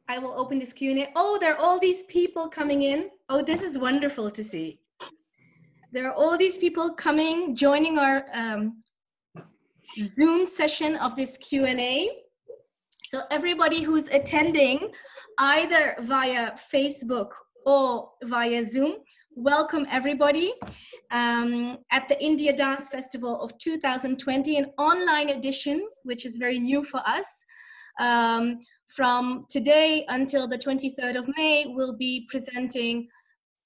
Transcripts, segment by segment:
I will open this Q&A. Oh, there are all these people coming in. Oh, this is wonderful to see. There are all these people coming, joining our Zoom session of this Q&A. So everybody who's attending, either via Facebook or via Zoom, welcome everybody at the India Dance Festival of 2020, an online edition, which is very new for us. From today until the 23rd of May, we'll be presenting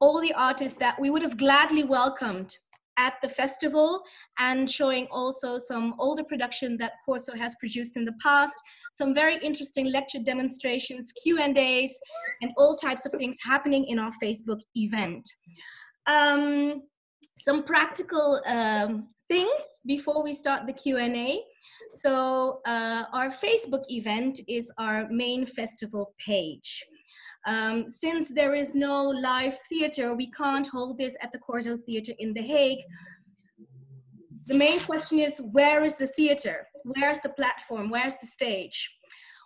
all the artists that we would have gladly welcomed at the festival, and showing also some older production that Corso has produced in the past, some very interesting lecture demonstrations, Q&As, and all types of things happening in our Facebook event. Some practical things before we start the Q&A. So our Facebook event is our main festival page. Since there is no live theater, we can't hold this at the Corso Theater in The Hague. The main question is, where is the theater? Where's the platform? Where's the stage?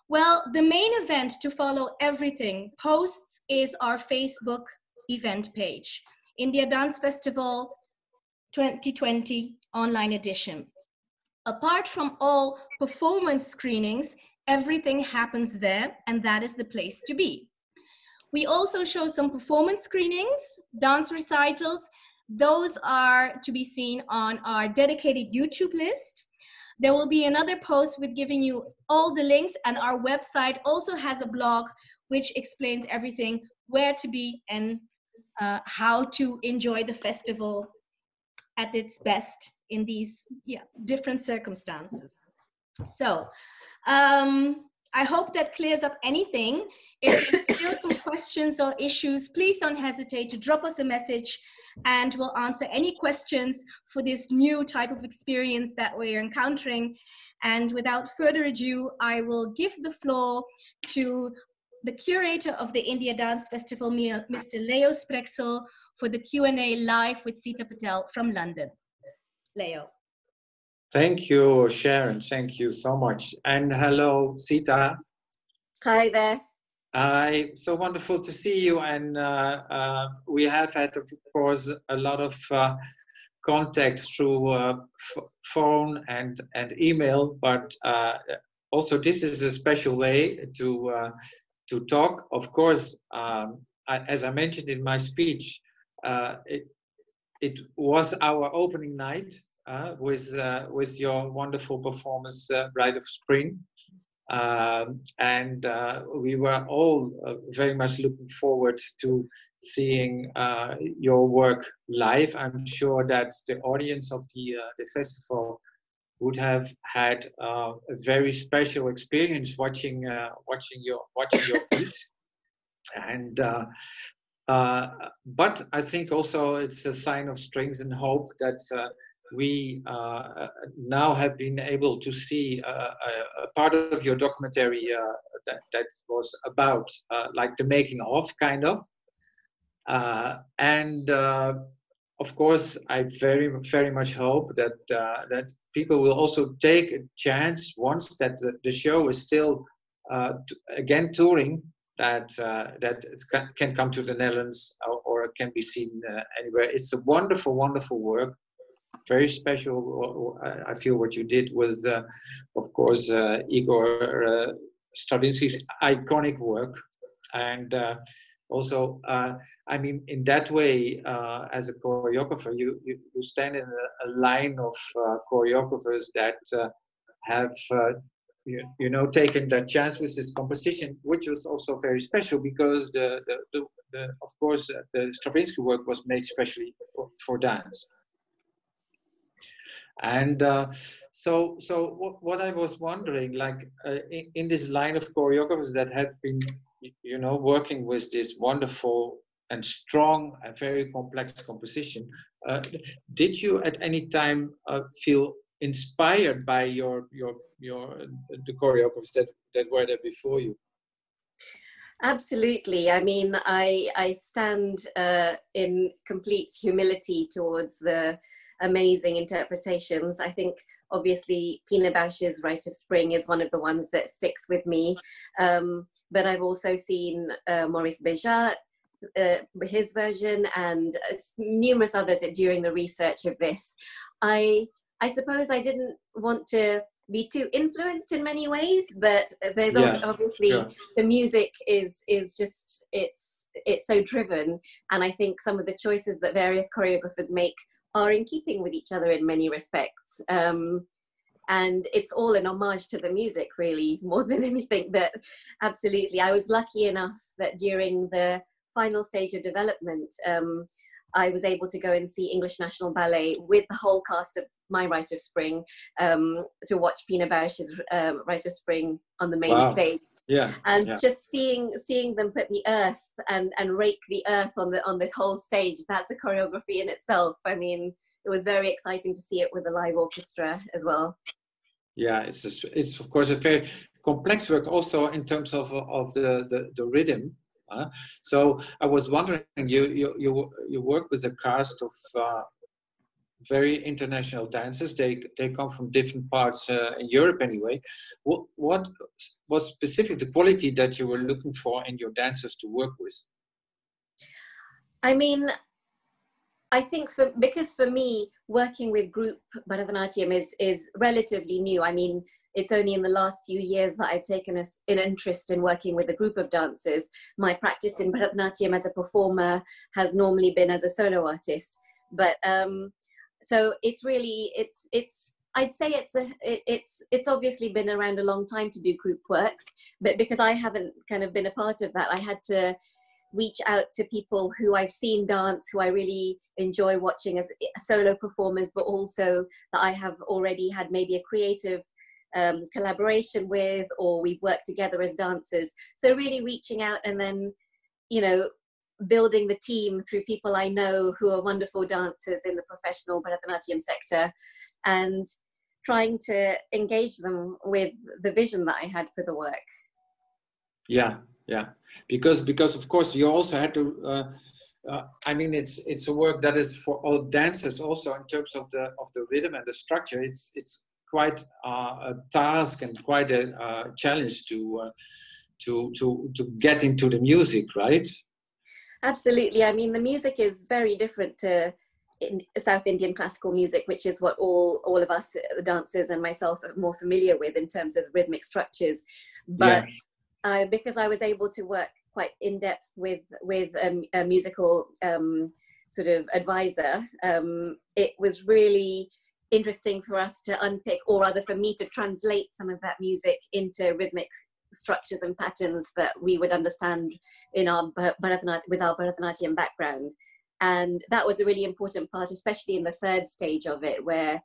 Well, the main event to follow everything posts is our Facebook event page, India Dance Festival 2020 online edition. Apart from all performance screenings, everything happens there, and that is the place to be. We also show some performance screenings, dance recitals. Those are to be seen on our dedicated YouTube list. There will be another post with giving you all the links, and our website also has a blog which explains everything, where to be and how to enjoy the festival at its best in these different circumstances. So I hope that clears up anything. If there are still some questions or issues, please don't hesitate to drop us a message, and we'll answer any questions for this new type of experience that we're encountering. And without further ado, I will give the floor to the curator of the India Dance Festival, Mr. Leo Sprexel, for the Q&A live with Seeta Patel from London. Leo. Thank you, Sharon. Thank you so much. And hello, Seeta. Hi there. So wonderful to see you. And we have had, of course, a lot of contact through phone and email, but also this is a special way to talk. Of course, as I mentioned in my speech, it was our opening night with your wonderful performance, Bride of Spring. And we were all very much looking forward to seeing your work live. I'm sure that the audience of the festival would have had a very special experience watching your piece. And but I think also it's a sign of strength and hope that we now have been able to see a part of your documentary that was about like the making of, kind of. And of course, I very much hope that that people will also take a chance once that the show is still again touring, that it can come to the Netherlands or it can be seen anywhere. It's a wonderful, wonderful work. Very special, I feel, what you did with, of course, Igor Stravinsky's iconic work. And also, I mean, in that way, as a choreographer, you stand in a line of choreographers that have, you know, taken that chance with this composition, which was also very special because of course, the Stravinsky work was made specially for dance. And so what I was wondering, like in this line of choreographers that have been, you know, working with this wonderful and strong and very complex composition, did you at any time feel inspired by the choreographers that were there before you? Absolutely. I mean, I stand in complete humility towards the amazing interpretations. I think obviously Pina Bausch's Rite of Spring is one of the ones that sticks with me. But I've also seen Maurice Béjart, his version, and numerous others during the research of this. I suppose I didn't want to be too influenced in many ways, but there's obviously the music is just it's so driven, and I think some of the choices that various choreographers make are in keeping with each other in many respects. And it's all an homage to the music, really, more than anything. But absolutely, I was lucky enough that during the final stage of development, I was able to go and see English National Ballet with the whole cast of my Rite of Spring, to watch Pina Bausch's Rite of Spring on the main stage. Just seeing them put the earth and rake the earth on this whole stage, that's a choreography in itself. I mean, it was very exciting to see it with a live orchestra as well. Yeah, it's of course a very complex work also in terms of the rhythm. So I was wondering, you work with a cast of very international dancers. They come from different parts in Europe anyway. What was specific the quality that you were looking for in your dancers to work with? I mean, I think because for me, working with group Bharatanatyam is relatively new. I mean, it's only in the last few years that I've taken an interest in working with a group of dancers. My practice in Bharatanatyam as a performer has normally been as a solo artist. But so it's really, I'd say it's obviously been around a long time to do group works, but because I haven't kind of been a part of that, I had to reach out to people who I've seen dance, who I really enjoy watching as solo performers, but also that I have already had maybe a creative collaboration with, or we've worked together as dancers. So really reaching out and then, you know, building the team through people I know who are wonderful dancers in the professional Bharatanatyam sector, and trying to engage them with the vision that I had for the work. Yeah, because of course you also had to. I mean, it's a work that is for all dancers also in terms of the rhythm and the structure. It's quite a task and quite a challenge to get into the music, right? Absolutely. I mean, the music is very different to South Indian classical music, which is what all of us dancers and myself are more familiar with in terms of rhythmic structures. But because I was able to work quite in depth with a musical sort of advisor, it was really interesting for us to unpick, or rather for me to translate some of that music into rhythmic structures and patterns that we would understand in our Bharatanatyam background. And that was a really important part, especially in the third stage of it, where,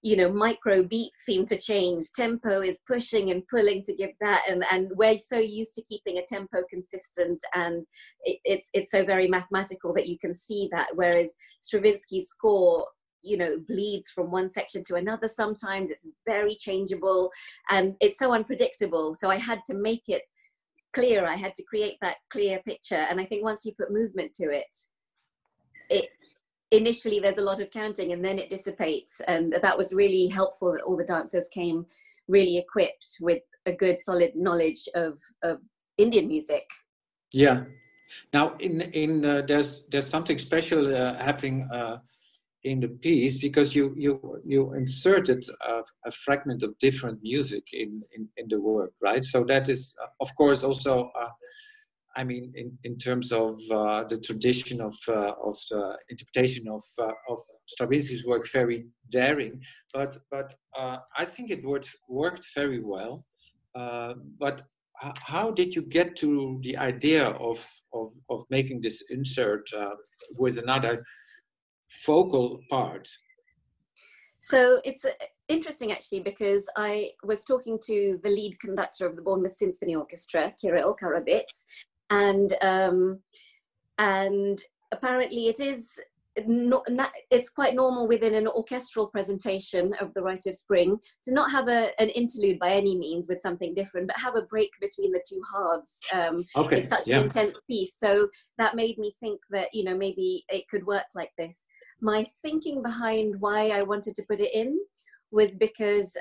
you know, micro beats seem to change. Tempo is pushing and pulling to give that, and we're so used to keeping a tempo consistent, and it's so very mathematical that you can see that. Whereas Stravinsky's score, you know, bleeds from one section to another. Sometimes it's very changeable and it's so unpredictable. So I had to make it clear. I had to create that clear picture. And I think once you put movement to it initially there's a lot of counting and then it dissipates. And that was really helpful that all the dancers came really equipped with a good solid knowledge of Indian music. Yeah. Now there's something special happening in the piece, because you inserted a fragment of different music in the work, right? So that is of course also I mean in terms of the tradition of the interpretation of Stravinsky's work, very daring, but I think it worked very well. But how did you get to the idea of making this insert with another focal part? So it's interesting actually, because I was talking to the lead conductor of the Bournemouth Symphony Orchestra, Kirill Karabits, and apparently it is it's quite normal within an orchestral presentation of the Rite of Spring to not have an interlude by any means with something different, but have a break between the two halves. It's such an intense piece, so that made me think that, you know, maybe it could work like this. My thinking behind why I wanted to put it in was because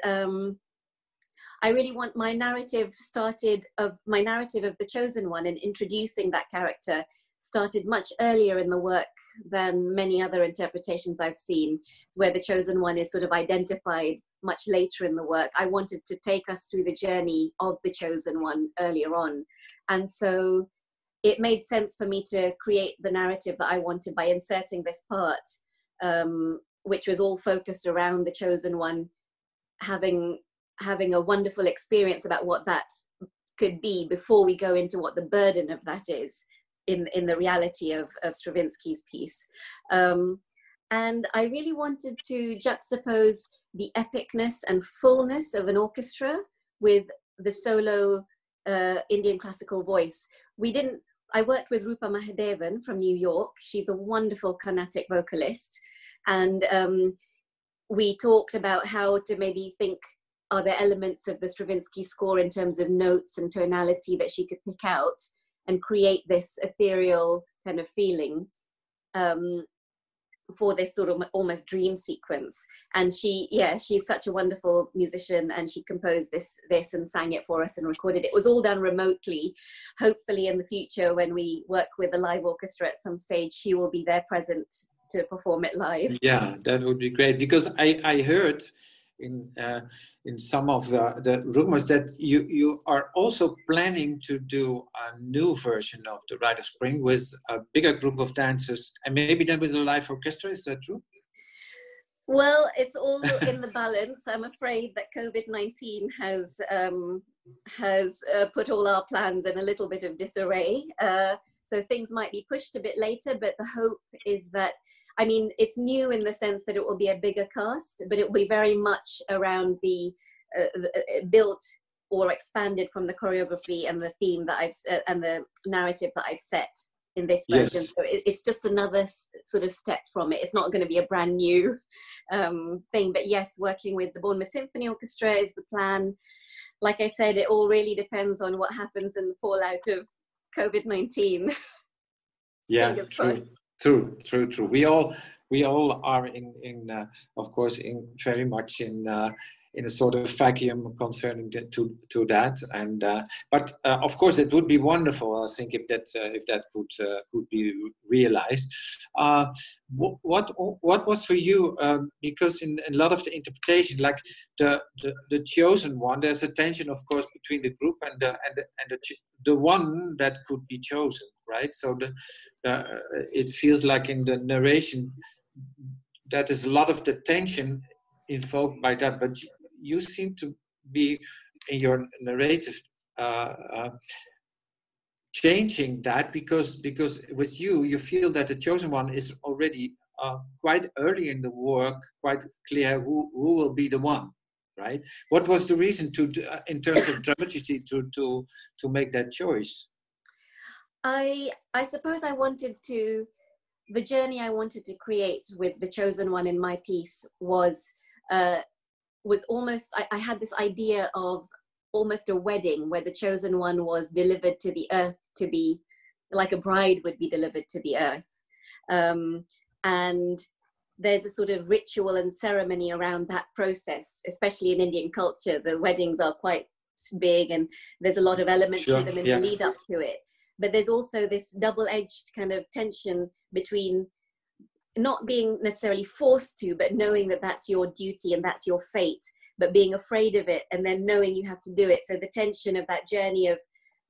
I really want my narrative of the Chosen One and introducing that character started much earlier in the work than many other interpretations I've seen, where the Chosen One is sort of identified much later in the work. I wanted to take us through the journey of the Chosen One earlier on. And so it made sense for me to create the narrative that I wanted by inserting this part, which was all focused around the Chosen One having a wonderful experience about what that could be before we go into what the burden of that is in the reality of Stravinsky's piece. And I really wanted to juxtapose the epicness and fullness of an orchestra with the solo Indian classical voice. I worked with Rupa Mahadevan from New York. She's a wonderful Carnatic vocalist. And we talked about how to maybe think, are there elements of the Stravinsky score in terms of notes and tonality that she could pick out and create this ethereal kind of feeling for this sort of almost dream sequence. And she's such a wonderful musician, and she composed this and sang it for us and recorded it. It was all done remotely. Hopefully in the future, when we work with a live orchestra at some stage, she will be there present to perform it live. Yeah, that would be great, because I heard in some of the rumors that you are also planning to do a new version of the Rite of Spring with a bigger group of dancers, and maybe then with a live orchestra. Is that true? Well, it's all in the balance. I'm afraid that COVID-19 has put all our plans in a little bit of disarray. So things might be pushed a bit later, but the hope is that, I mean, it's new in the sense that it will be a bigger cast, but it will be very much around the built or expanded from the choreography and the theme that and the narrative that I've set in this version. Yes. So it's just another sort of step from it. It's not going to be a brand new thing, but yes, working with the Bournemouth Symphony Orchestra is the plan. Like I said, it all really depends on what happens in the fallout of COVID-19. Yeah, Fingers crossed. True. We all are of course, very much in a sort of vacuum concerning to that, and but of course it would be wonderful, I think, if that could be realized. What was for you, because in a lot of the interpretation, like the chosen one, there's a tension, of course, between the group and the one that could be chosen, right? So it feels like in the narration that is a lot of the tension invoked by that, but you seem to be in your narrative changing that, because with you feel that the chosen one is already quite early in the work, quite clear who will be the one, right? What was the reason to in terms of dramaturgy to make that choice? I suppose the journey I wanted to create with the chosen one in my piece was almost, I had this idea of almost a wedding where the chosen one was delivered to the earth to be like a bride would be delivered to the earth. And there's a sort of ritual and ceremony around that process, especially in Indian culture. The weddings are quite big and there's a lot of elements to them in the lead up to it. But there's also this double-edged kind of tension between not being necessarily forced to, but knowing that that's your duty and that's your fate, but being afraid of it and then knowing you have to do it. So the tension of that journey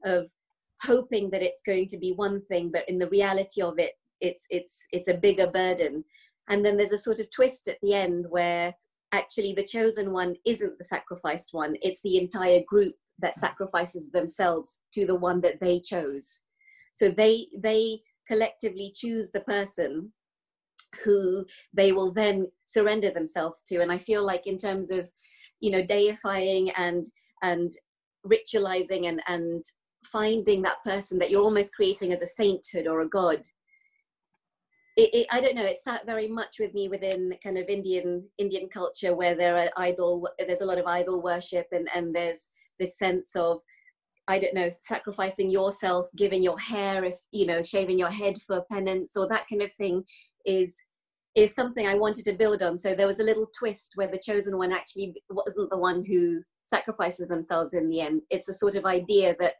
of hoping that it's going to be one thing, but in the reality of it, it's a bigger burden. And then there's a sort of twist at the end where actually the chosen one isn't the sacrificed one. It's the entire group that sacrifices themselves to the one that they chose. So they collectively choose the person who they will then surrender themselves to. And I feel like in terms of, deifying and ritualizing and finding that person that you're almost creating as a sainthood or a god, I don't know, it sat very much with me within kind of Indian culture, where there's a lot of idol worship and there's this sense of, I don't know, sacrificing yourself, giving your hair, shaving your head for penance or that kind of thing is is something I wanted to build on. So there was a little twist where the chosen one actually wasn't the one who sacrifices themselves in the end. It's a sort of idea that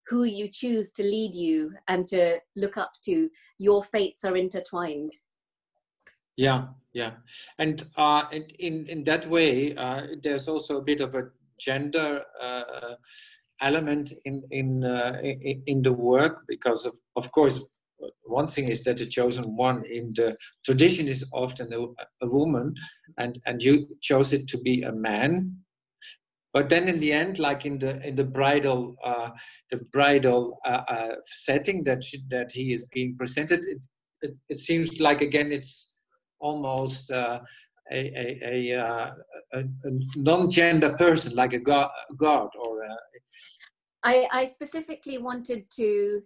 who you choose to lead you and to look up to, your fates are intertwined. Yeah, yeah, and in that way, there's also a bit of a gender element in the work, because of course one thing is that the chosen one in the tradition is often a woman, and you chose it to be a man. But then in the end, like in the bridal setting that he is being presented, it seems like, again, it's almost a non-gender person, like a god or I specifically wanted to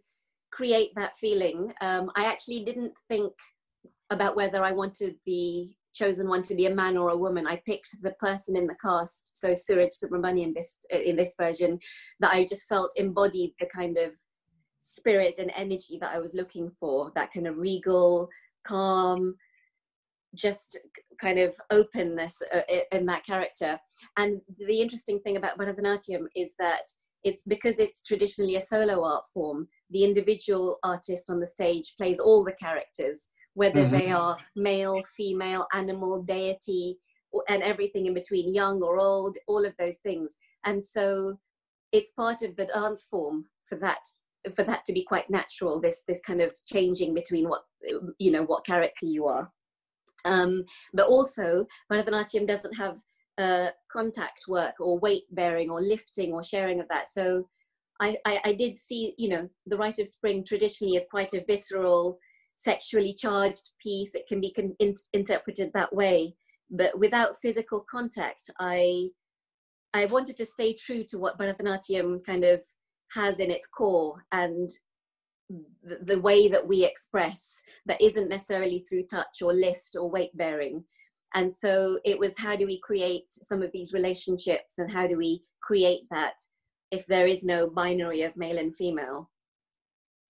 create that feeling. I actually didn't think about whether I wanted the chosen one to be a man or a woman. I picked the person in the cast, so Suraj Subramaniam in this version, that I just felt embodied the kind of spirit and energy that I was looking for, that kind of regal, calm, just kind of openness in that character. And the interesting thing about Bharatanatyam is that because it's traditionally a solo art form, the individual artist on the stage plays all the characters, whether they are male, female, animal, deity, and everything in between, young or old, all of those things. And so it's part of the dance form for that to be quite natural, this kind of changing between what character you are. But also Bharatanatyam doesn't have contact work or weight bearing or lifting or sharing of that. So I did see, the Rite of Spring traditionally is quite a visceral, sexually charged piece. It can be interpreted that way, but without physical contact, I wanted to stay true to what Bharatanatyam kind of has in its core, and the way that we express that isn't necessarily through touch or lift or weight bearing. And so it was, how do we create some of these relationships, and how do we create that if there is no binary of male and female?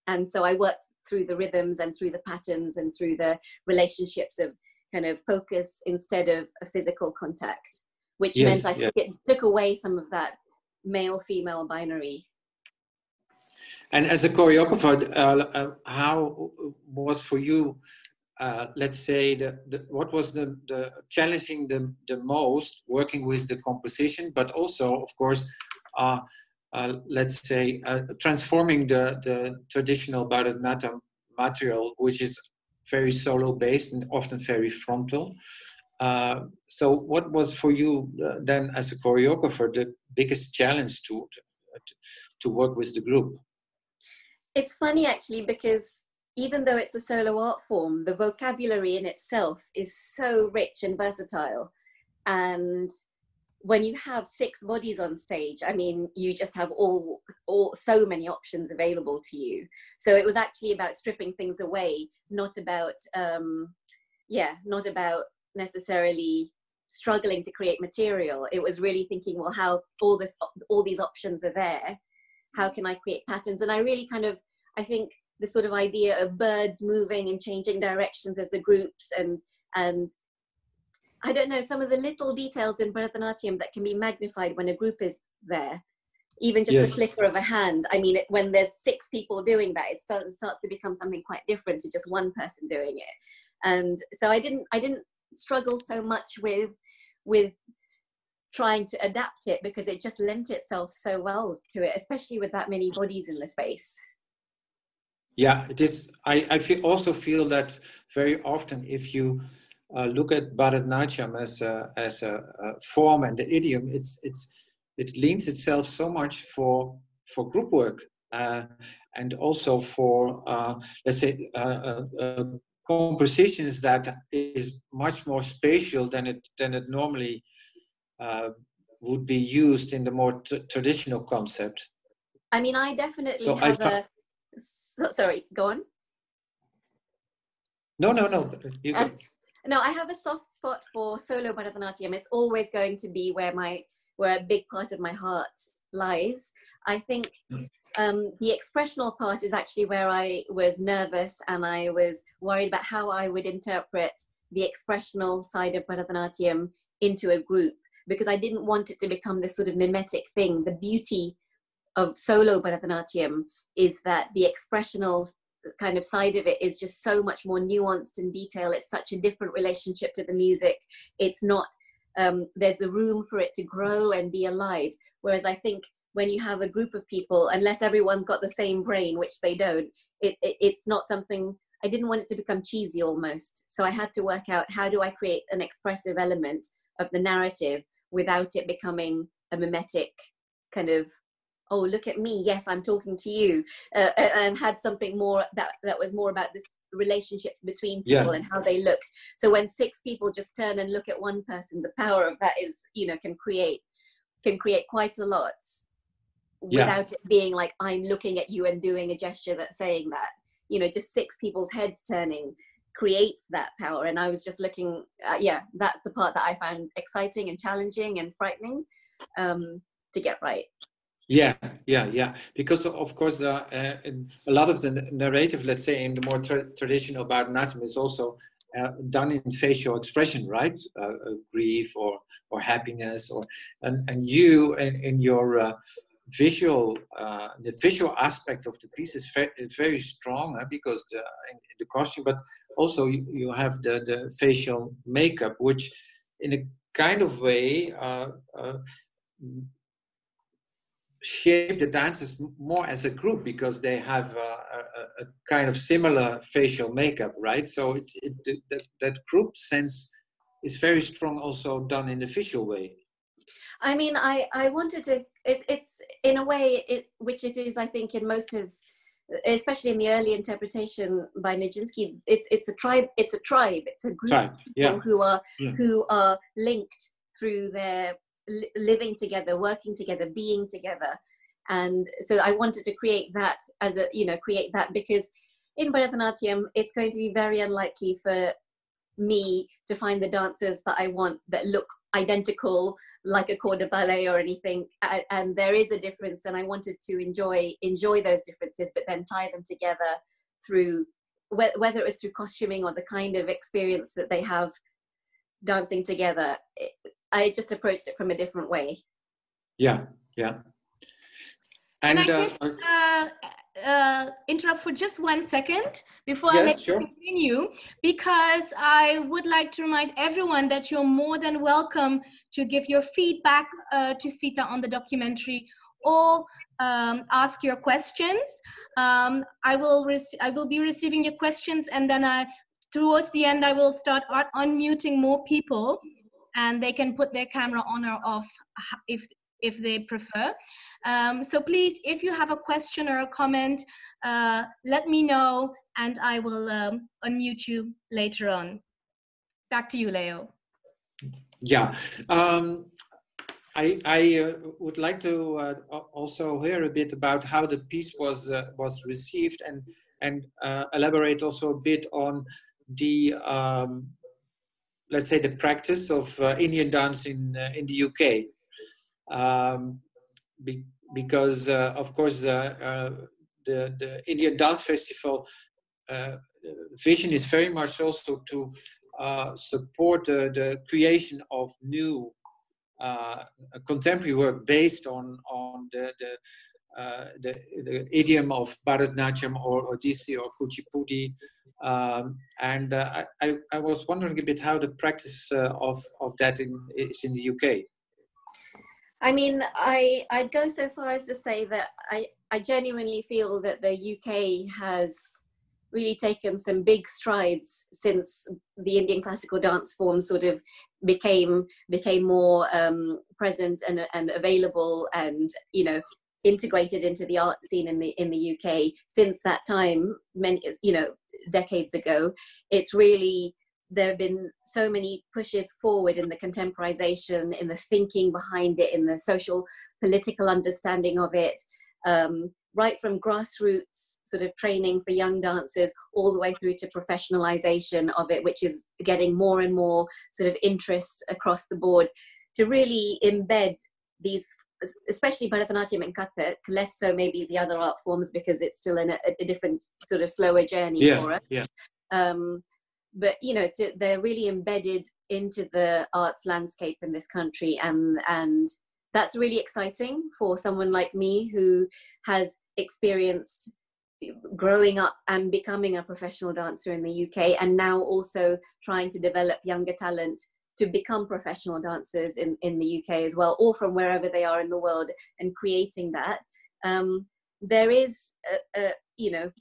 And so I worked through the rhythms and through the patterns and through the relationships of kind of focus instead of a physical contact, which meant I think it took away some of that male-female binary. And as a choreographer, how was for you, let's say, what was the challenging the most, working with the composition, but also, of course, let's say, transforming the traditional Bharatanatyam material, which is very solo based and often very frontal. So what was for you then, as a choreographer, the biggest challenge to work with the group? It's funny actually, because even though it's a solo art form, the vocabulary in itself is so rich and versatile. And when you have 6 bodies on stage, I mean, you just have all so many options available to you. So it was actually about stripping things away, not about necessarily struggling to create material. It was really thinking, well, how all these options are there, how can I create patterns? And I really I think the sort of idea of birds moving and changing directions as the groups, and I don't know, some of the little details in Bharatanatyam that can be magnified when a group is there, even just a flicker of a hand. I mean, when there's 6 people doing that, it starts to become something quite different to just one person doing it. And so I didn't struggle so much with trying to adapt it, because it just lent itself so well to it, especially with that many bodies in the space. Yeah, it is. I also feel that very often, if you look at Bharatanatyam as a form and the idiom, it leans itself so much for group work, and also for let's say compositions that is much more spatial than it normally would be used in the more traditional concept. I mean, I definitely have sorry, go on. No, you go. No, I have a soft spot for solo Bharatanatyam. It's always going to be where a big part of my heart lies. I think the expressional part is actually where I was nervous, and I was worried about how I would interpret the expressional side of Bharatanatyam into a group, because I didn't want it to become this sort of mimetic thing. The beauty of solo Bharatanatyam is that the expressional kind of side of it is just so much more nuanced and detailed. It's such a different relationship to the music. It's not, there's a room for it to grow and be alive. Whereas I think when you have a group of people, unless everyone's got the same brain, which they don't, it's not something, I didn't want it to become cheesy almost. So I had to work out, how do I create an expressive element of the narrative without it becoming a mimetic kind of, oh, look at me, yes, I'm talking to you, and had something more that was more about this relationships between people and how they looked. So when 6 people just turn and look at one person, the power of that is, you know, can create quite a lot without it being like, I'm looking at you and doing a gesture that's saying that. You know, just 6 people's heads turning creates that power. And I was just looking, that's the part that I found exciting and challenging and frightening to get right. Yeah. Because of course, a lot of the narrative, let's say, in the more traditional Bharatanatyam is also done in facial expression, right? Grief or happiness, and you in your visual, the visual aspect of the piece is very strong, because in the costume, but also you have the facial makeup, which in a kind of way shape the dancers more as a group, because they have a kind of similar facial makeup, right? So that group sense is very strong, also done in the visual way. I mean, I wanted to, it's in a way, which it is, I think, in most of, especially in the early interpretation by Nijinsky, it's a tribe, it's a group of people who are linked through their living together, working together, being together. And so I wanted to create that as a, create that, because in Bharatanatyam, it's going to be very unlikely for me to find the dancers that I want that look identical like a corps de ballet or anything, and there is a difference, and I wanted to enjoy those differences, but then tie them together through whether it was through costuming or the kind of experience that they have dancing together. I just approached it from a different way. Yeah. And I just interrupt for just 1 second before I let you continue, because I would like to remind everyone that you're more than welcome to give your feedback to Seeta on the documentary, or ask your questions. I will be receiving your questions, and then towards the end I will start unmuting more people, and they can put their camera on or off if they prefer. So please, if you have a question or a comment, let me know, and I will unmute you later on. Back to you, Leo. Yeah, I would like to also hear a bit about how the piece was received, and elaborate also a bit on the let's say the practice of Indian dance in the UK. Because of course the Indian Dance Festival vision is very much also to support the creation of new contemporary work based on the idiom of Bharatanatyam or Odissi or Kuchipudi, and I was wondering a bit how the practice of that is in the UK. I mean, I'd go so far as to say that I genuinely feel that the UK has really taken some big strides since the Indian classical dance form sort of became more present and available, and integrated into the art scene in the UK. Since that time, many decades ago, it's really, there have been so many pushes forward in the contemporization, in the thinking behind it, in the social political understanding of it, right from grassroots sort of training for young dancers all the way through to professionalization of it, which is getting more and more sort of interest across the board, to really embed these, especially Bharatanatyam and Kathak, less so maybe the other art forms because it's still in a different sort of slower journey for us. but you know, they're really embedded into the arts landscape in this country, and that's really exciting for someone like me who has experienced growing up and becoming a professional dancer in the UK, and now also trying to develop younger talent to become professional dancers in the UK as well, or from wherever they are in the world, and creating that. There is you know,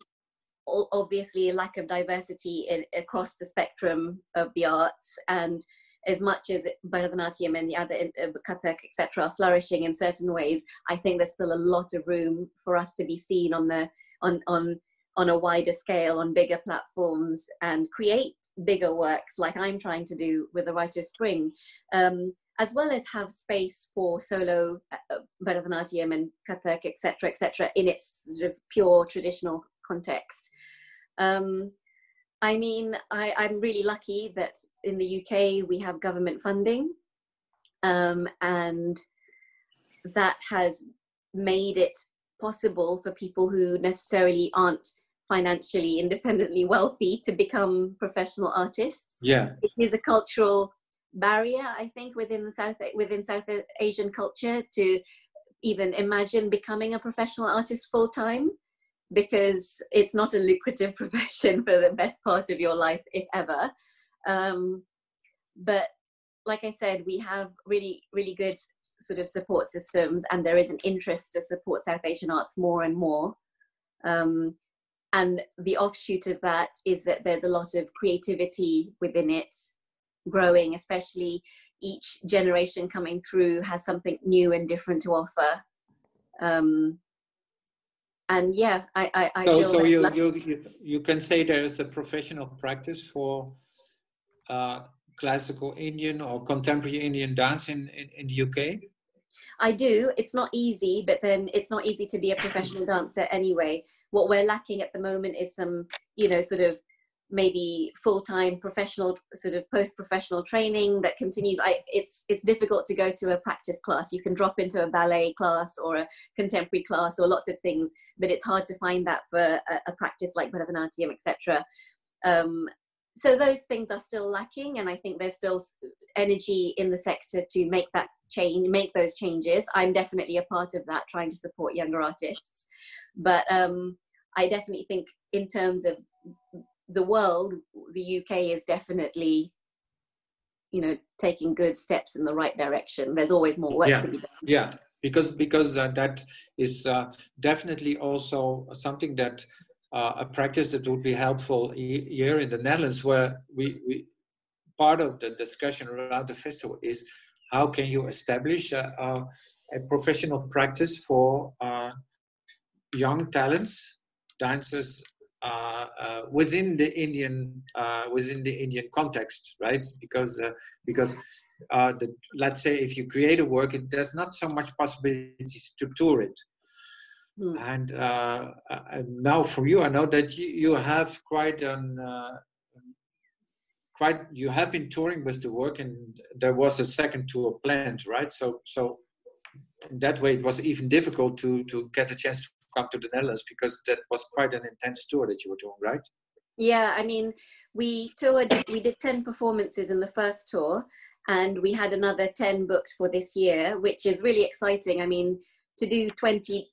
obviously a lack of diversity across the spectrum of the arts, and as much as Bharatanatyam and the other Kathak, etc., are flourishing in certain ways, I think there's still a lot of room for us to be seen on a wider scale, on bigger platforms, and create bigger works like I'm trying to do with the Writer's Spring, as well as have space for solo Bharatanatyam and Kathak, etc., in its sort of pure traditional context. I mean, I'm really lucky that in the UK we have government funding, and that has made it possible for people who necessarily aren't financially independently wealthy to become professional artists. Yeah, it is a cultural barrier, I think, within South Asian culture to even imagine becoming a professional artist full time, because it's not a lucrative profession for the best part of your life, if ever. But like I said, we have really, really good sort of support systems, and there is an interest to support South Asian arts more and more. And the offshoot of that is that there's a lot of creativity within it growing, especially each generation coming through has something new and different to offer. And yeah, I feel so that you can say there is a professional practice for classical Indian or contemporary Indian dance in the UK? I do. It's not easy, but then it's not easy to be a professional dancer anyway. What we're lacking at the moment is some, you know, sort of maybe full-time professional, sort of post-professional training that continues. It's difficult to go to a practice class. You can drop into a ballet class or a contemporary class or lots of things, but it's hard to find that for a practice like Bharatanatyam, etc. So those things are still lacking, and I think there's still energy in the sector to make that change, make those changes. I'm definitely a part of that, trying to support younger artists. But I definitely think in terms of the world, the UK is definitely, you know, taking good steps in the right direction. There's always more work to be done. Yeah, because that is definitely also something that a practice that would be helpful here in the Netherlands, where we part of the discussion around the festival is how can you establish a professional practice for young talents, dancers within the Indian context, right? Because let's say if you create a work, there's not so much possibilities to tour it. And now for you, I know that you have you have been touring with the work, and there was a second tour planned, right? So in that way, it was even difficult to get a chance to come to the Netherlands, because that was quite an intense tour that you were doing, right? Yeah, I mean, we did 10 performances in the first tour, and we had another 10 booked for this year, which is really exciting. I mean, to do 20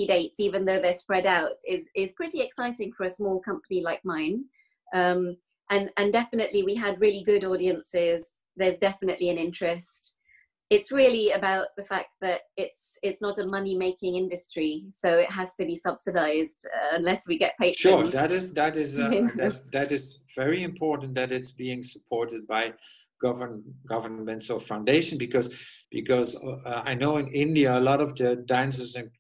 dates, even though they're spread out, is pretty exciting for a small company like mine. And definitely we had really good audiences. There's definitely an interest. It's really about the fact that it's not a money-making industry, so it has to be subsidized unless we get patrons. Sure, that is very important, that it's being supported by governments or foundation, because I know in India a lot of the dancers and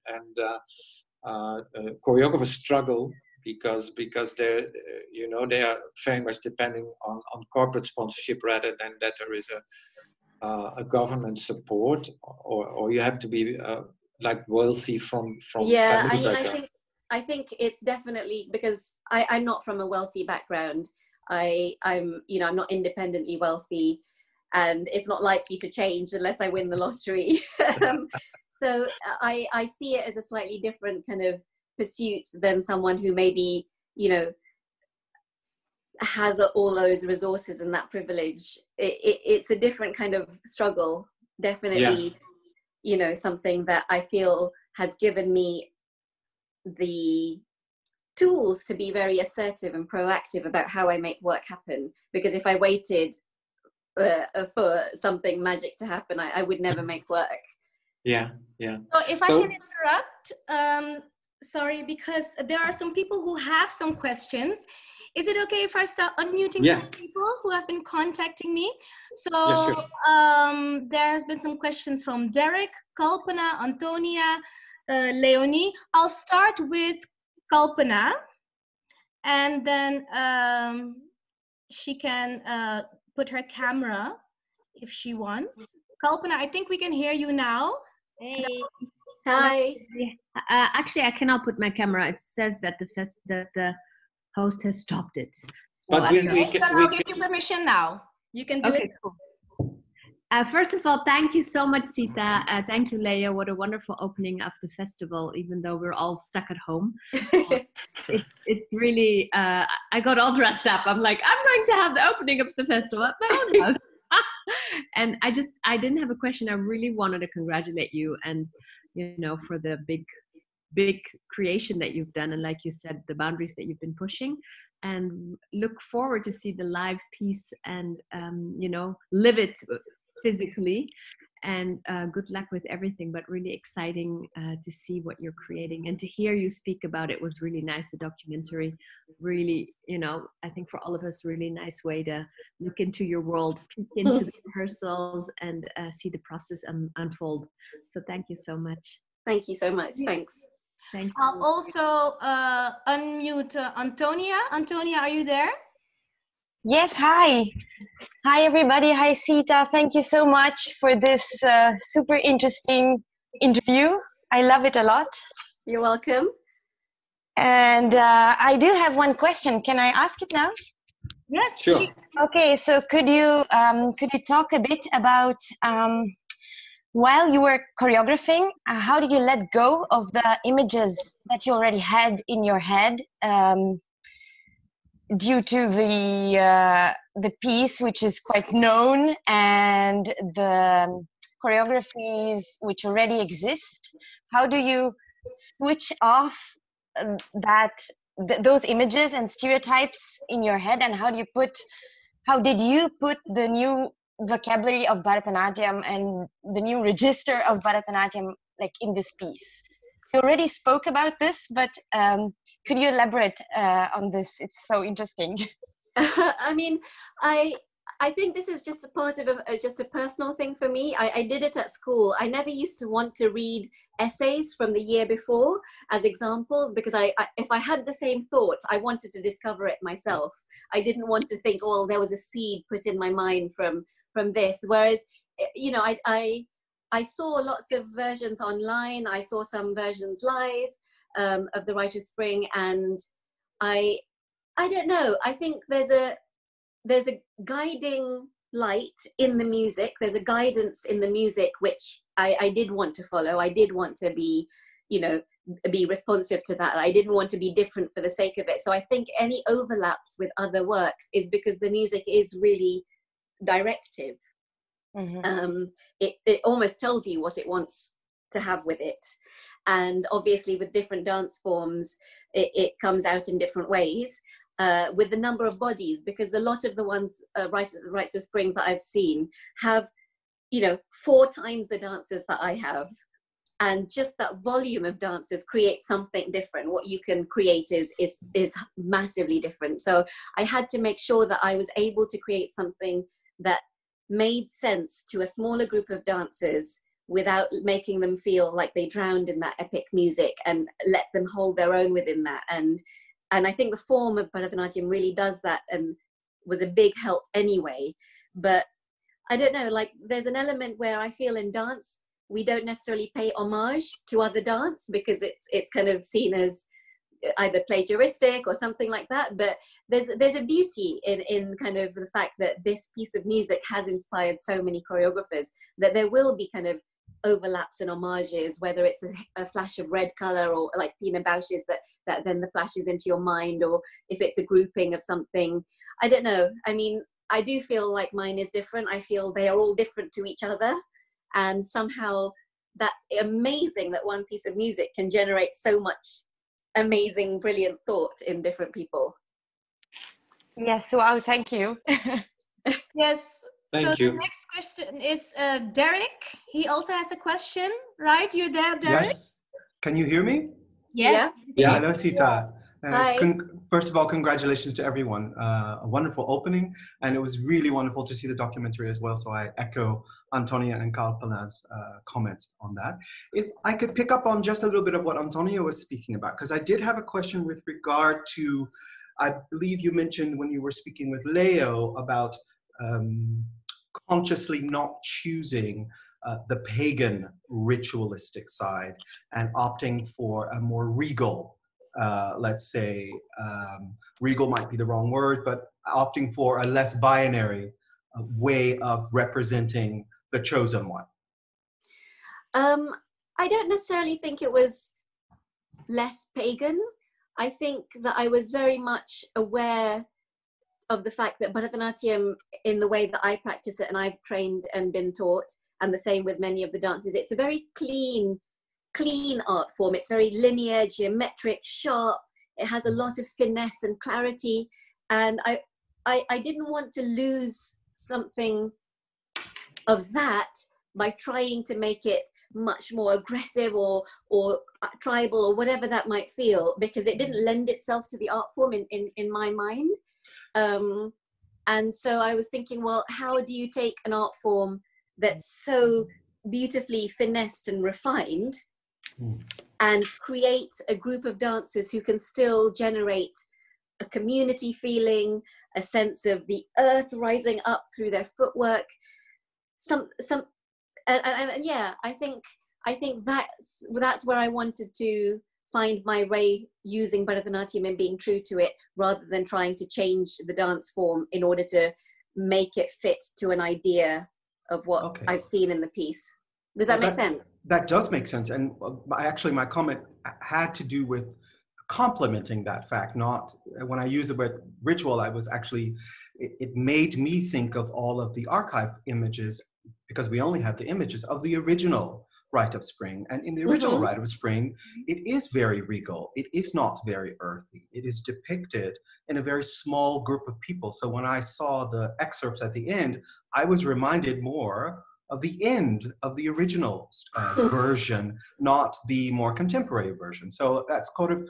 choreographers struggle because they're they are very much depending on corporate sponsorship rather than that there is a government support, or you have to be like wealthy from yeah. family I mean, background. I think it's definitely because I'm not from a wealthy background. I'm not independently wealthy, and it's not likely to change unless I win the lottery. So I see it as a slightly different kind of pursuit than someone who maybe has all those resources and that privilege, it's a different kind of struggle. Definitely, you know, something that I feel has given me the tools to be very assertive and proactive about how I make work happen. Because if I waited for something magic to happen, I would never make work. Yeah. So if I can interrupt, sorry, because there are some people who have some questions. Is it okay if I start unmuting some people who have been contacting me? So there's been some questions from Derek, Kalpana, Antonia, Leonie. I'll start with Kalpana, and then she can put her camera if she wants. Kalpana, I think we can hear you now. Hey. Hi. Actually, I cannot put my camera. It says that the host has stopped it. So but I'll give you permission now. You can do it. Cool. First of all, thank you so much, Seeta. Thank you, Leah. What a wonderful opening of the festival, even though we're all stuck at home. It's really, I got all dressed up. I'm like, I'm going to have the opening of the festival at my own house. And I didn't have a question. I really wanted to congratulate you and, you know, for the big creation that you've done. And like you said, the boundaries that you've been pushing, and look forward to see the live piece and, you know, live it physically. And good luck with everything, but really exciting to see what you're creating and to hear you speak about it was really nice. The documentary really, you know, I think for all of us, really nice way to look into your world, peek into the rehearsals and see the process unfold. So thank you so much. Thank you so much. Thanks. Thank you. I'll also unmute Antonia. Antonia, are you there? Yes, hi. Hi, everybody. Hi, Seeta. Thank you so much for this super interesting interview. I love it a lot. You're welcome. And I do have one question. Can I ask it now? Yes, sure. please. Okay, so could you talk a bit about while you were choreographing, how did you let go of the images that you already had in your head? Due to the piece, which is quite known, and the choreographies which already exist, how do you switch off those images and stereotypes in your head, and how did you put the new vocabulary of Bharatanatyam and the new register of Bharatanatyam like in this piece? You already spoke about this, but could you elaborate on this? It's so interesting. I mean, I think this is just a part of just a personal thing for me. I did it at school. I never used to want to read essays from the year before as examples because if I had the same thought, I wanted to discover it myself. I didn't want to think, oh, there was a seed put in my mind from this. Whereas, you know, I saw lots of versions online. I saw some versions live of The Rite of Spring, and I don't know. I think there's a guiding light in the music. There's a guidance in the music which I did want to follow. I did want to be, you know, be responsive to that. I didn't want to be different for the sake of it. So I think any overlaps with other works is because the music is really directive. Mm-hmm. It almost tells you what it wants to have with it, and obviously with different dance forms it comes out in different ways with the number of bodies, because a lot of the ones Rites of Springs that I've seen have, you know, 4 times the dancers that I have, and just that volume of dancers creates something different. What you can create is massively different. So I had to make sure that I was able to create something that made sense to a smaller group of dancers without making them feel like they drowned in that epic music, and let them hold their own within that. And I think the form of Bharatanatyam really does that, and was a big help anyway. But I don't know, like there's an element where I feel in dance we don't necessarily pay homage to other dance because it's kind of seen as either plagiaristic or something like that. But there's a beauty in kind of the fact that this piece of music has inspired so many choreographers, that there will be kind of overlaps and homages, whether it's a flash of red color or like Pina Bausch's that then the flashes into your mind, or if it's a grouping of something. I don't know. I mean, I do feel like mine is different. I feel they are all different to each other, and somehow that's amazing that one piece of music can generate so much amazing, brilliant thought in different people. Yes, wow, thank you. Yes. Thank So you. the next question is Derek. He also has a question, right? You're there, Derek? Yes. Can you hear me? Yes. Yeah. Hello, Seeta. Hi. First of all, congratulations to everyone. A wonderful opening, and it was really wonderful to see the documentary as well. So I echo Antonia and Kalpana's comments on that. If I could pick up on just a little bit of what Antonia was speaking about, because I did have a question with regard to, I believe you mentioned when you were speaking with Leo about consciously not choosing the pagan ritualistic side and opting for a more regal, let's say, regal might be the wrong word, but opting for a less binary way of representing the chosen one. I don't necessarily think it was less pagan. I think that I was very much aware of the fact that Bharatanatyam, in the way that I practice it and I've trained and been taught, and the same with many of the dances, it's a very clean art form. It's very linear, geometric, sharp. It has a lot of finesse and clarity. And I didn't want to lose something of that by trying to make it much more aggressive or tribal or whatever that might feel, because it didn't lend itself to the art form in my mind. And so I was thinking, well, how do you take an art form that's so beautifully finessed and refined and create a group of dancers who can still generate a community feeling, a sense of the earth rising up through their footwork, and yeah, I think that's where I wanted to find my way, using Bharatanatyam and being true to it, rather than trying to change the dance form in order to make it fit to an idea of what I've seen in the piece. Does that make sense? That does make sense. And actually my comment had to do with complementing that fact, not when I use the word ritual, I was actually, it made me think of all of the archived images, because we only have the images of the original Rite of Spring. And in the original Rite of Spring, it is very regal. It is not very earthy. It is depicted in a very small group of people. So when I saw the excerpts at the end, I was reminded more of the end of the original version, not the more contemporary version. So that's kind of,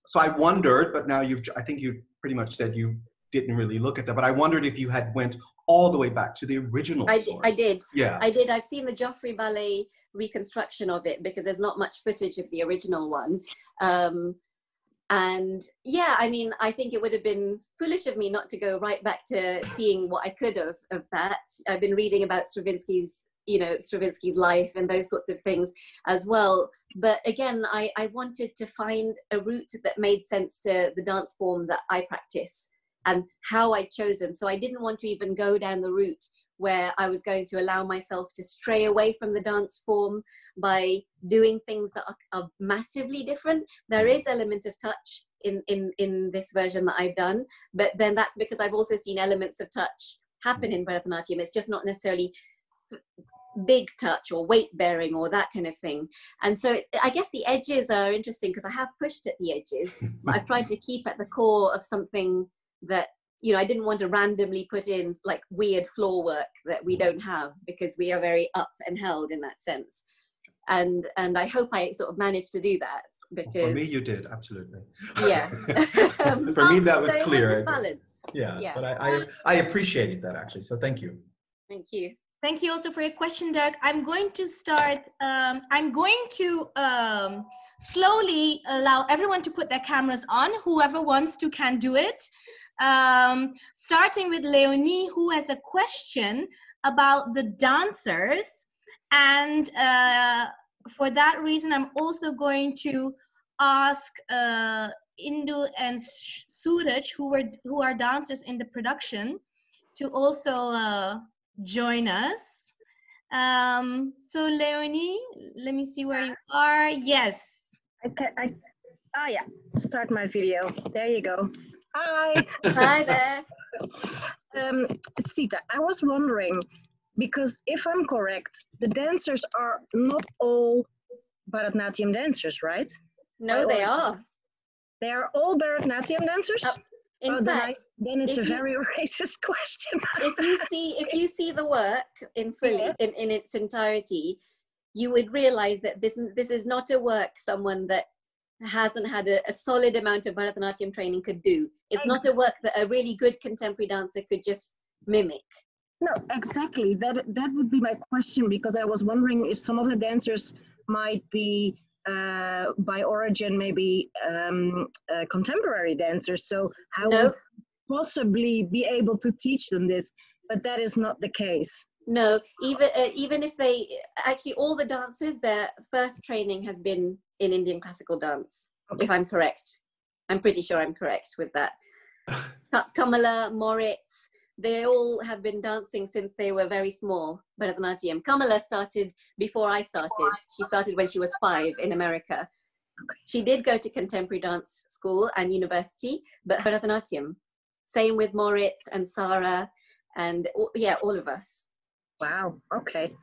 so I wondered, but now I think you pretty much said you didn't really look at that, but I wondered if you had went all the way back to the original source. I did. Yeah. I did. I've seen the Joffrey Ballet reconstruction of it, because there's not much footage of the original one. And yeah, I mean, I think it would have been foolish of me not to go right back to seeing what I could of that. I've been reading about Stravinsky's life and those sorts of things as well. But again, I wanted to find a route that made sense to the dance form that I practice and how I'd chosen. So I didn't want to even go down the route where I was going to allow myself to stray away from the dance form by doing things that are massively different. There is element of touch in this version that I've done, but then that's because I've also seen elements of touch happen in Bharatanatyam. It's just not necessarily big touch or weight bearing or that kind of thing. And so I guess the edges are interesting, because I have pushed at the edges, but I've tried to keep at the core of something that, you know, I didn't want to randomly put in like weird floor work that we don't have, because we are very up and held in that sense. And I hope I sort of managed to do that, because for me you did, absolutely. Yeah. For me that was so clear. It was this balance. Yeah. But I appreciated that, actually, so thank you. Thank you. Thank you also for your question, Derek. I'm going to start, I'm going to slowly allow everyone to put their cameras on. Whoever wants to can do it. Starting with Leonie, who has a question about the dancers. And for that reason, I'm also going to ask Indu and Suraj, who are dancers in the production, to also join us. So Leonie, let me see where you are. Yes. Yeah, start my video. There you go. Hi. Hi there. Seeta, I was wondering, because if I'm correct, the dancers are not all Bharatanatyam dancers, right? No, they are. They are all Bharatanatyam dancers? In fact, then it's a very racist question. if you see the work in its entirety, you would realize that this is not a work someone that hasn't had a solid amount of Bharatanatyam training could do. It's not a work that a really good contemporary dancer could just mimic. No, exactly. That would be my question, because I was wondering if some of the dancers might be by origin maybe contemporary dancers. So how would possibly be able to teach them this? But that is not the case. No, even if they actually, all the dancers, their first training has been in Indian classical dance. Okay. If I'm correct, I'm pretty sure I'm correct with that. Kamala, Moritz, they all have been dancing since they were very small. Bharatanatyam. Kamala started before I started. She started when she was 5 in America. She did go to contemporary dance school and university, but Bharatanatyam. Same with Moritz and Sarah, and yeah, all of us. Wow. Okay.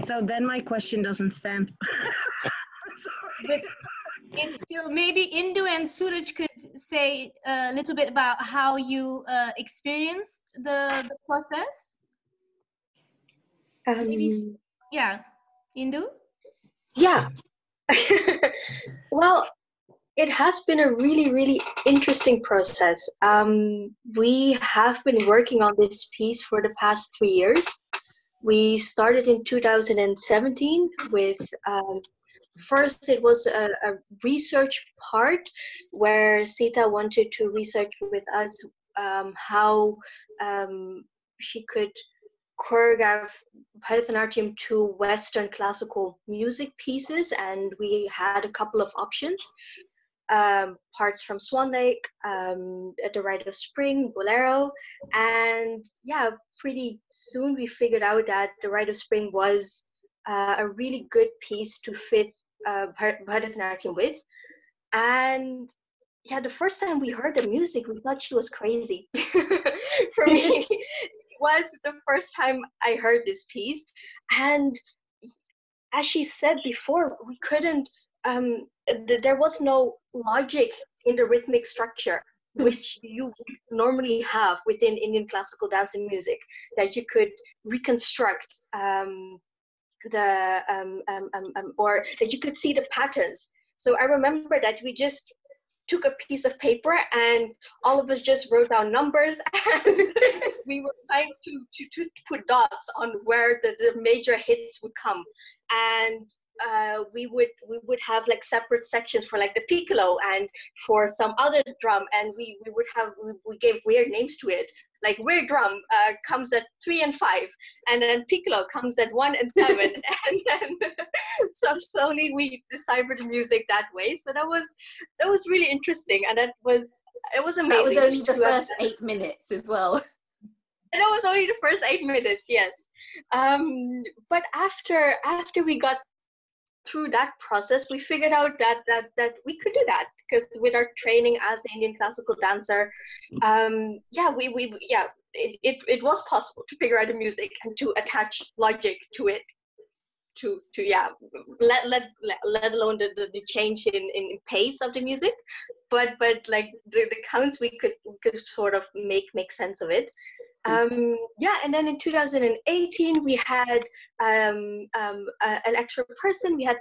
So then my question doesn't stand. But it's still, maybe Indu and Suraj could say a little bit about how you experienced the process. Maybe, yeah, Indu? Yeah. Well, it has been a really, really interesting process. We have been working on this piece for the past 3 years. We started in 2017 with, first it was a research part where Seeta wanted to research with us how she could choreograph Bharatanatyam to Western classical music pieces, and we had a couple of options. Parts from Swan Lake, The Rite of Spring, Bolero, and yeah, pretty soon we figured out that The Rite of Spring was a really good piece to fit Bharatanatyam with. And yeah, the first time we heard the music, we thought she was crazy. For me, it was the first time I heard this piece. And as she said before, we couldn't, there was no logic in the rhythmic structure, which you normally have within Indian classical dance and music, that you could reconstruct or that you could see the patterns. So I remember that we just took a piece of paper and all of us just wrote down numbers, and we were trying to put dots on where the major hits would come. And we would have like separate sections for like the piccolo and for some other drum, and we gave weird names to it. Like weird drum comes at 3 and 5, and then piccolo comes at 1 and 7, and then so slowly we deciphered the music that way. So that was really interesting, and it was amazing. That was only the first 8 minutes as well. And that was only the first 8 minutes, yes. But after we got through that process, we figured out that we could do that, because with our training as an Indian classical dancer, it was possible to figure out the music and to attach logic to it, let alone the change in pace of the music, but like the counts we could sort of make sense of it. And then in 2018 we had an extra person. We had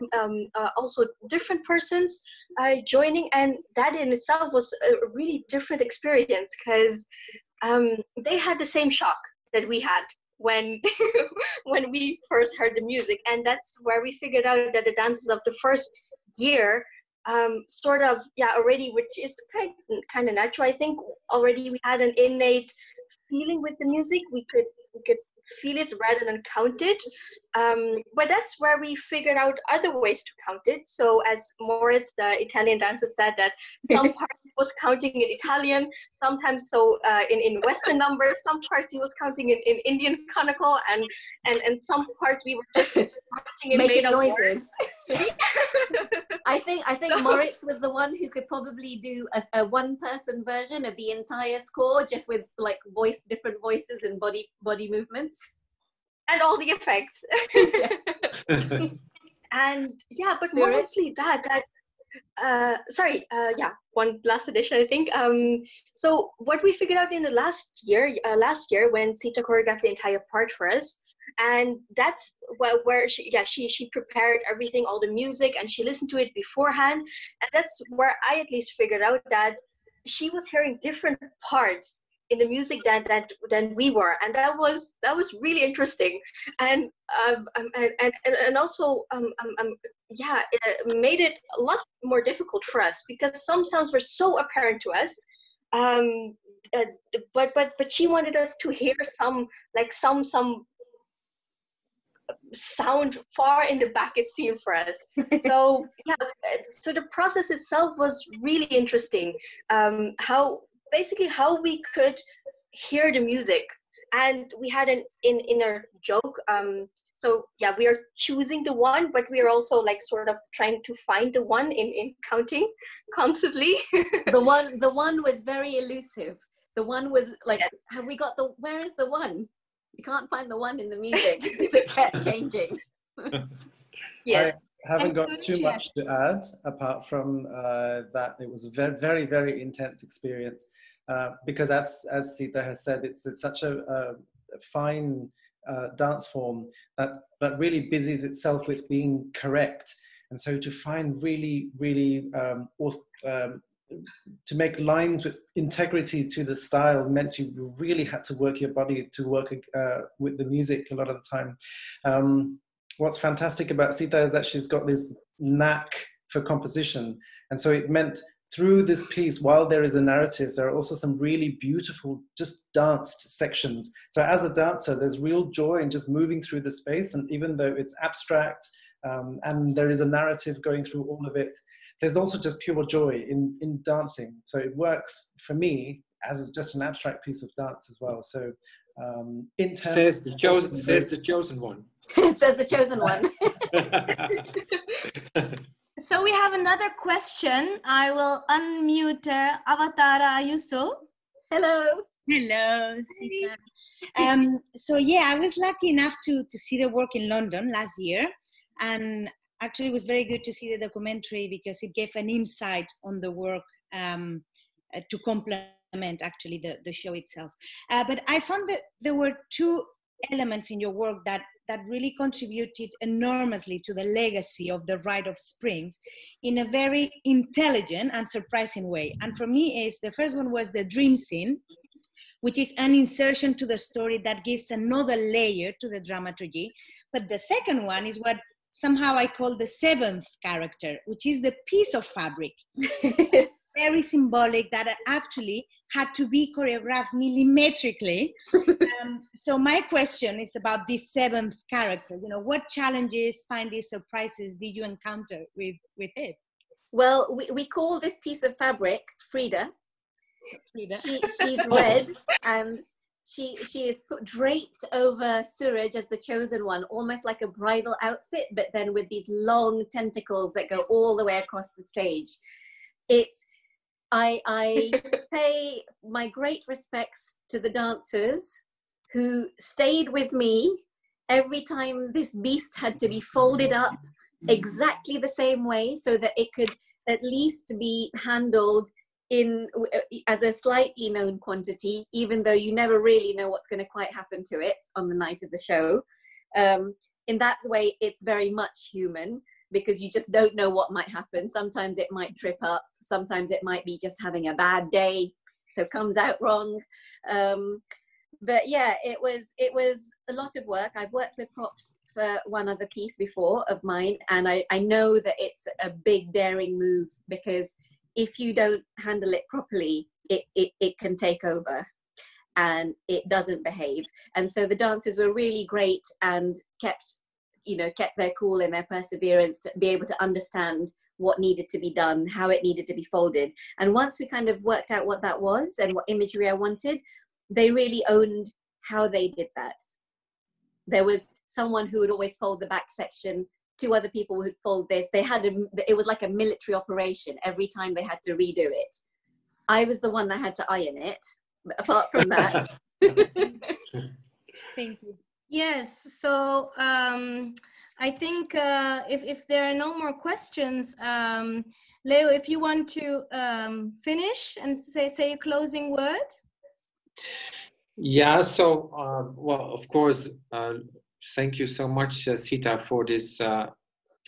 also different persons joining, and that in itself was a really different experience, because they had the same shock that we had when when we first heard the music. And that's where we figured out that the dances of the first year already, which is kind of natural, I think, already we had an innate feeling with the music. We could feel it rather than count it, but that's where we figured out other ways to count it. So as Moritz, the Italian dancer, said, that some parts was counting in Italian, sometimes in Western numbers, some parts he was counting in Indian conical, and some parts we were just counting in making made-up noises. I think So- Moritz was the one who could probably do a one-person version of the entire score, just with like different voices and body movements. and all the effects. Yeah. And yeah, but Suraj? mostly one last addition, I think. So what we figured out in the last year when Seeta choreographed the entire part for us, and that's where she prepared everything, all the music, and she listened to it beforehand, and that's where I at least figured out that she was hearing different parts in the music than we were, and that was really interesting, and also it made it a lot more difficult for us because some sounds were so apparent to us, but she wanted us to hear some sound far in the back, it seemed for us. So yeah, so the process itself was really interesting. How we could hear the music, and we had an inner joke. So yeah, we are choosing the one, but we are also like sort of trying to find the one in counting constantly. The one was very elusive. The one was like, Yes. have we got where is the one? You can't find the one in the music. It kept changing. Yes. I haven't got And too Suresh. much to add apart from that it was a very, very, very intense experience because as Seeta has said, it's such a fine dance form that really busies itself with being correct. And so to find really, really to make lines with integrity to the style meant you really had to work your body to work with the music a lot of the time. What's fantastic about Seeta is that she's got this knack for composition. And so it meant through this piece, while there is a narrative, there are also some really beautiful, just danced sections. So as a dancer, there's real joy in just moving through the space. And even though it's abstract and there is a narrative going through all of it, there's also just pure joy in dancing. So it works for me as just an abstract piece of dance as well. So says the chosen one. Says the chosen one. So we have another question. I will unmute Avatara Ayuso. Hello. Hello, Seeta. So yeah, I was lucky enough to see the work in London last year, and actually it was very good to see the documentary because it gave an insight on the work to complement actually the show itself. But I found that there were two elements in your work that really contributed enormously to the legacy of the Rite of Springs in a very intelligent and surprising way. And for me, the first one was the dream scene, which is an insertion to the story that gives another layer to the dramaturgy. But the second one is what somehow I call the seventh character, which is the piece of fabric. It's very symbolic that actually had to be choreographed millimetrically. So my question is about this seventh character. You know, what challenges, findings, surprises did you encounter with it? Well, we call this piece of fabric Frida. She's red and she is draped over Suraj as the chosen one, almost like a bridal outfit, but then with these long tentacles that go all the way across the stage. I pay my great respects to the dancers who stayed with me every time this beast had to be folded up exactly the same way so that it could at least be handled as a slightly known quantity, even though you never really know what's going to quite happen to it on the night of the show. In that way, it's very much human because you just don't know what might happen. Sometimes it might trip up. Sometimes it might be just having a bad day, so comes out wrong. But yeah, it was a lot of work. I've worked with props for one other piece before of mine, and I know that it's a big daring move because if you don't handle it properly, it can take over and it doesn't behave. And so the dancers were really great and kept their cool and their perseverance to be able to understand what needed to be done, how it needed to be folded. And once we kind of worked out what that was and what imagery I wanted, they really owned how they did that. There was someone who would always fold the back section, 2 other people would fold this. It was like a military operation every time they had to redo it. I was the one that had to iron it, but apart from that. Thank you. Yes, so I think if there are no more questions, Leo, if you want to finish and say a closing word. Yeah, so, well, of course, thank you so much, Seeta, for this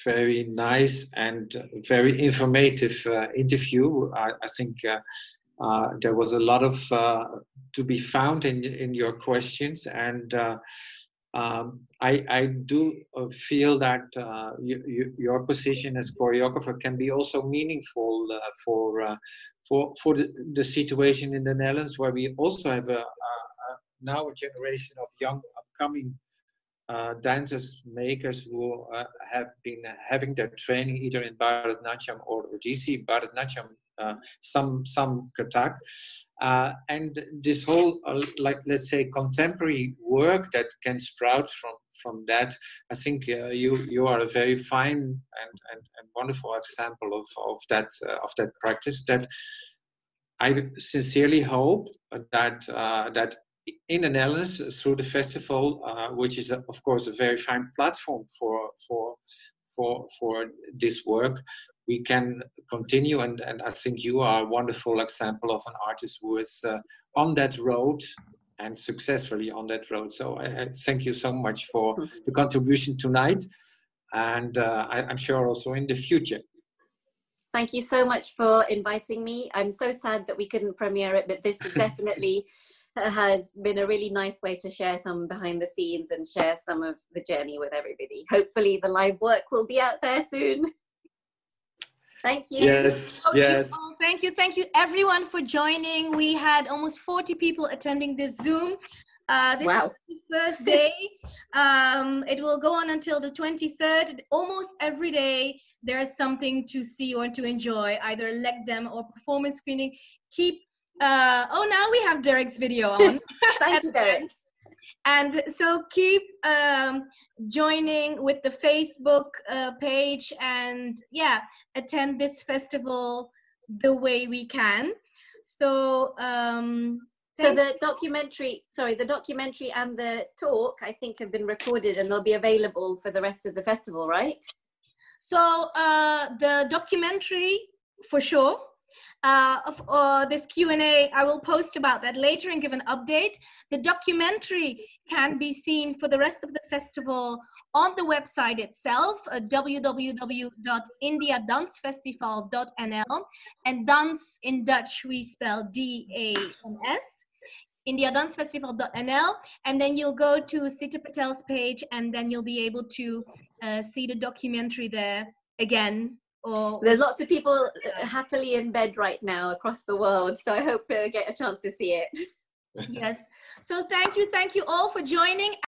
very nice and very informative interview. I think there was a lot of to be found in your questions, and I do feel that your position as choreographer can be also meaningful for the situation in the Netherlands, where we also have now a generation of young upcoming dancers, makers who have been having their training either in Bharatanatyam or DC Bharatanatyam, some Kathak. And this whole, like, let's say, contemporary work that can sprout from that, I think you are a very fine and wonderful example of that practice. That I sincerely hope that in the Netherlands, through the festival, which is of course a very fine platform for this work, we can continue, and I think you are a wonderful example of an artist who is on that road and successfully on that road. So I thank you so much for the contribution tonight, and I'm sure also in the future. Thank you so much for inviting me. I'm so sad that we couldn't premiere it, but this is definitely has been a really nice way to share some behind the scenes and share some of the journey with everybody. Hopefully the live work will be out there soon. Thank you. Yes, yes. Oh, thank you everyone for joining. We had almost 40 people attending this Zoom. This wow. is the first day. It will go on until the 23rd. Almost every day there is something to see or to enjoy, either leg demo or performance screening. Oh, now we have Derek's video on. Thank you, Derek. And so keep joining with the Facebook page, and yeah, attend this festival the way we can. So so the documentary and the talk, I think, have been recorded and they'll be available for the rest of the festival, right? So the documentary, for sure. This Q&A, I will post about that later and give an update. The documentary can be seen for the rest of the festival on the website itself, www.indiadansfestival.nl, and dance in Dutch we spell D-A-N-S, indiadansfestival.nl, and then you'll go to Seeta Patel's page, and then you'll be able to see the documentary there again. There's lots of people happily in bed right now across the world, so I hope they'll get a chance to see it. Yes. So thank you all for joining.